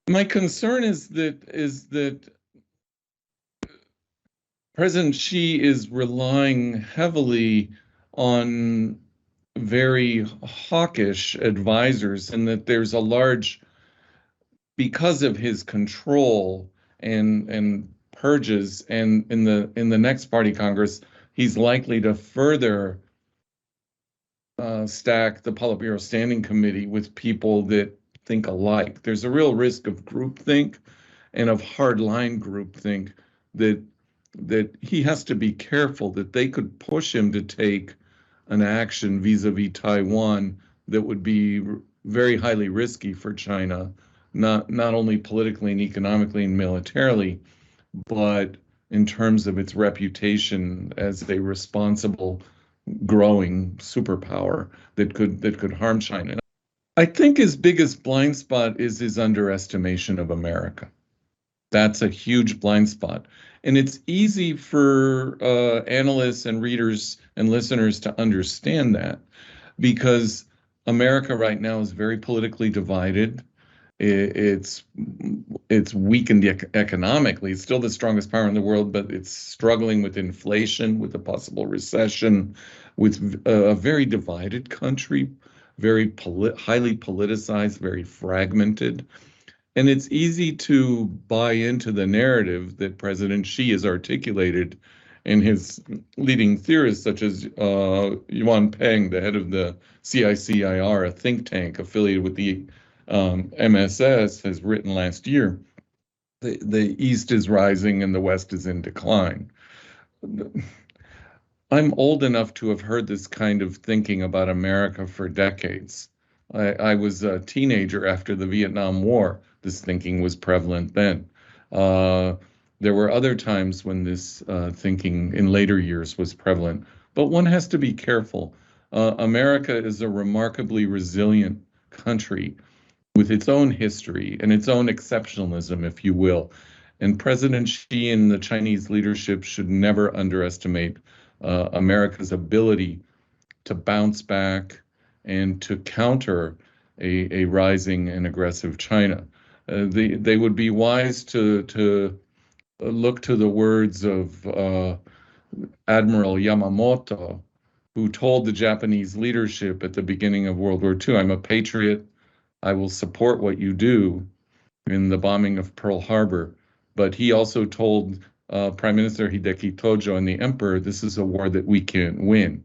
My concern is that President Xi is relying heavily on very hawkish advisors, and that there's a large, because of his control and purges, and in the next party Congress, he's likely to further stack the Politburo Standing Committee with people that think alike. There's a real risk of groupthink and of hardline groupthink that he has to be careful that they could push him to take an action vis-a-vis Taiwan that would be very highly risky for China, not only politically and economically and militarily, but in terms of its reputation as a responsible, growing superpower that could harm China. I think his biggest blind spot is his underestimation of America. That's a huge blind spot. And it's easy for analysts and readers and listeners to understand that, because America right now is very politically divided. It's weakened economically. It's still the strongest power in the world, but it's struggling with inflation, with a possible recession, with a very divided country, very highly politicized, very fragmented. And it's easy to buy into the narrative that President Xi has articulated, and his leading theorists, such as Yuan Peng, the head of the CICIR, a think tank affiliated with the MSS, has written last year. The East is rising and the West is in decline. I'm old enough to have heard this kind of thinking about America for decades. I was a teenager after the Vietnam War. This thinking was prevalent then. There were other times when this thinking in later years was prevalent, but one has to be careful. America is a remarkably resilient country with its own history and its own exceptionalism, if you will. And President Xi and the Chinese leadership should never underestimate America's ability to bounce back and to counter a rising and aggressive China. They would be wise to look to the words of Admiral Yamamoto, who told the Japanese leadership at the beginning of World War II, "I'm a patriot. I will support what you do," in the bombing of Pearl Harbor. But he also told Prime Minister Hideki Tojo and the Emperor, "This is a war that we can't win."